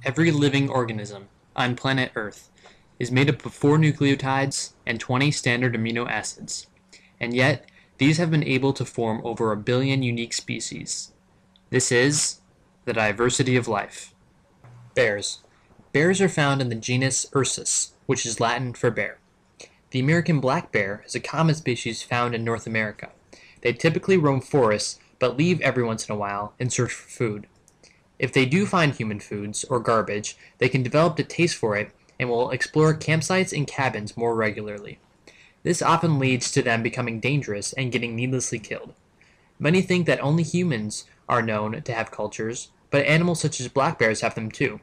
Every living organism on planet Earth is made up of 4 nucleotides and 20 standard amino acids, and yet these have been able to form over a billion unique species. This is the diversity of life. Bears. Bears are found in the genus Ursus, which is Latin for bear. The American black bear is a common species found in North America. They typically roam forests, but leave every once in a while in search for food. If they do find human foods or garbage, they can develop a taste for it and will explore campsites and cabins more regularly. This often leads to them becoming dangerous and getting needlessly killed. Many think that only humans are known to have cultures, but animals such as black bears have them too.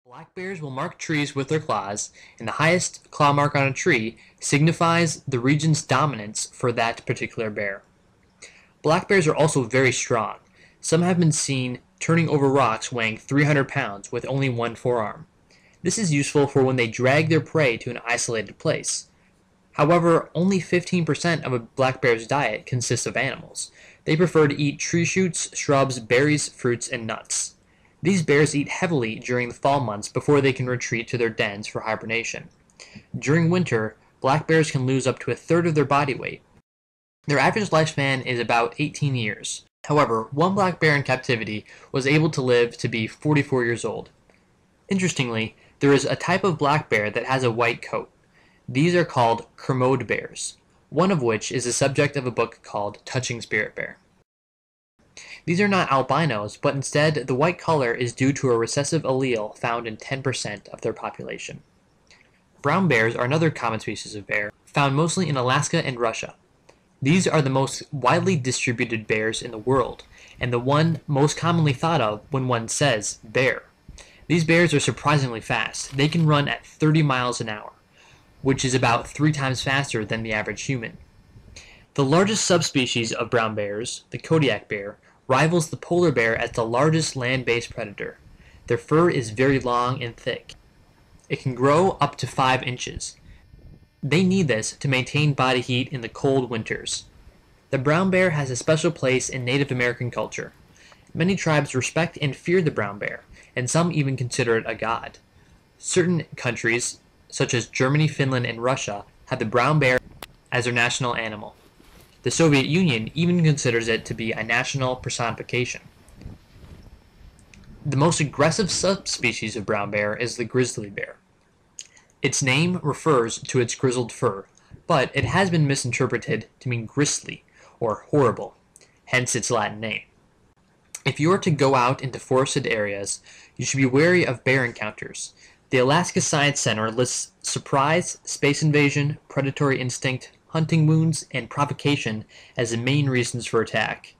Black bears will mark trees with their claws, and the highest claw mark on a tree signifies the region's dominance for that particular bear. Black bears are also very strong. Some have been seen turning over rocks weighing 300 pounds with only one forearm. This is useful for when they drag their prey to an isolated place. However, only 15% of a black bear's diet consists of animals. They prefer to eat tree shoots, shrubs, berries, fruits, and nuts. These bears eat heavily during the fall months before they can retreat to their dens for hibernation. During winter, black bears can lose up to a third of their body weight. Their average lifespan is about 18 years. However, one black bear in captivity was able to live to be 44 years old. Interestingly, there is a type of black bear that has a white coat. These are called Kermode bears, one of which is the subject of a book called Touching Spirit Bear. These are not albinos, but instead the white color is due to a recessive allele found in 10% of their population. Brown bears are another common species of bear, found mostly in Alaska and Russia. These are the most widely distributed bears in the world, and the one most commonly thought of when one says bear. These bears are surprisingly fast. They can run at 30 miles an hour, which is about 3 times faster than the average human. The largest subspecies of brown bears, the Kodiak bear, rivals the polar bear as the largest land-based predator. Their fur is very long and thick. It can grow up to 5 inches. They need this to maintain body heat in the cold winters. The brown bear has a special place in Native American culture. Many tribes respect and fear the brown bear, and some even consider it a god. Certain countries, such as Germany, Finland, and Russia, have the brown bear as their national animal. The Soviet Union even considers it to be a national personification. The most aggressive subspecies of brown bear is the grizzly bear. Its name refers to its grizzled fur, but it has been misinterpreted to mean grisly or horrible, hence its Latin name. If you are to go out into forested areas, you should be wary of bear encounters. The Alaska Science Center lists surprise, space invasion, predatory instinct, hunting wounds, and provocation as the main reasons for attack.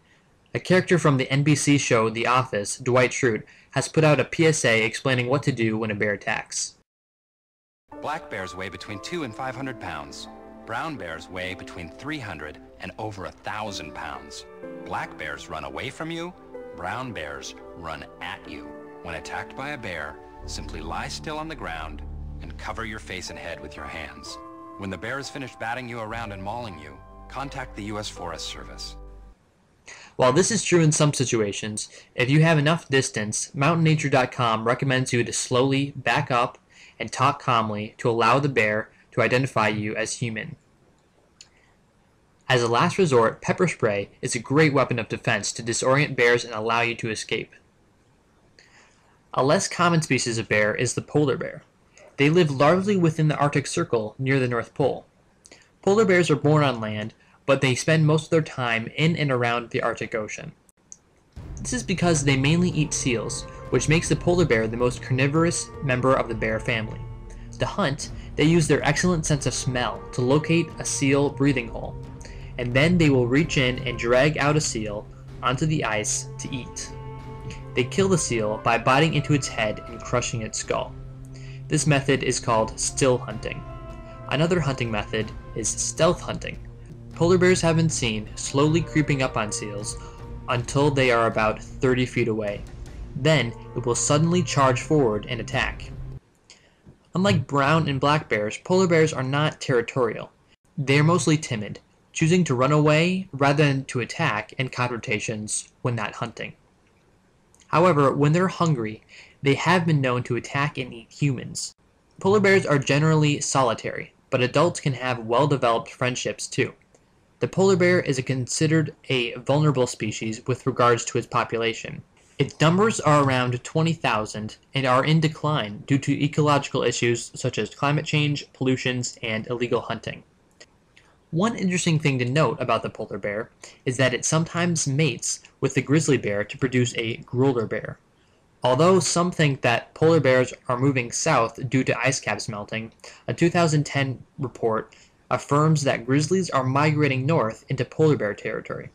A character from the NBC show The Office, Dwight Schrute, has put out a PSA explaining what to do when a bear attacks. Black bears weigh between 2 and 500 pounds. Brown bears weigh between 300 and over 1,000 pounds. Black bears run away from you. Brown bears run at you. When attacked by a bear, simply lie still on the ground and cover your face and head with your hands. When the bear is finished batting you around and mauling you, contact the U.S. Forest Service. While this is true in some situations, if you have enough distance, mountainnature.com recommends you to slowly back up and talk calmly to allow the bear to identify you as human. As a last resort, pepper spray is a great weapon of defense to disorient bears and allow you to escape. A less common species of bear is the polar bear. They live largely within the Arctic Circle near the North Pole. Polar bears are born on land, but they spend most of their time in and around the Arctic Ocean. This is because they mainly eat seals, which makes the polar bear the most carnivorous member of the bear family. To hunt, they use their excellent sense of smell to locate a seal breathing hole, and then they will reach in and drag out a seal onto the ice to eat. They kill the seal by biting into its head and crushing its skull. This method is called still hunting. Another hunting method is stealth hunting. Polar bears have been seen slowly creeping up on seals until they are about 30 feet away. Then it will suddenly charge forward and attack. Unlike brown and black bears, polar bears are not territorial. They are mostly timid, choosing to run away rather than to attack in confrontations when not hunting. However, when they're hungry, they have been known to attack and eat humans. Polar bears are generally solitary, but adults can have well-developed friendships too. The polar bear is considered a vulnerable species with regards to its population. Its numbers are around 20,000 and are in decline due to ecological issues such as climate change, pollutions, and illegal hunting. One interesting thing to note about the polar bear is that it sometimes mates with the grizzly bear to produce a grueler bear. Although some think that polar bears are moving south due to ice caps melting, a 2010 report affirms that grizzlies are migrating north into polar bear territory.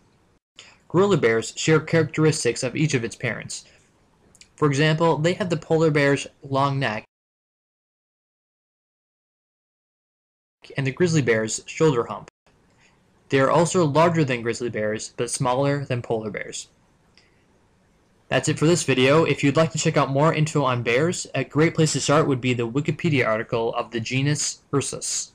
Grueler bears share characteristics of each of its parents. For example, they have the polar bear's long neck and the grizzly bear's shoulder hump. They are also larger than grizzly bears, but smaller than polar bears. That's it for this video. If you'd like to check out more info on bears, a great place to start would be the Wikipedia article of the genus Ursus.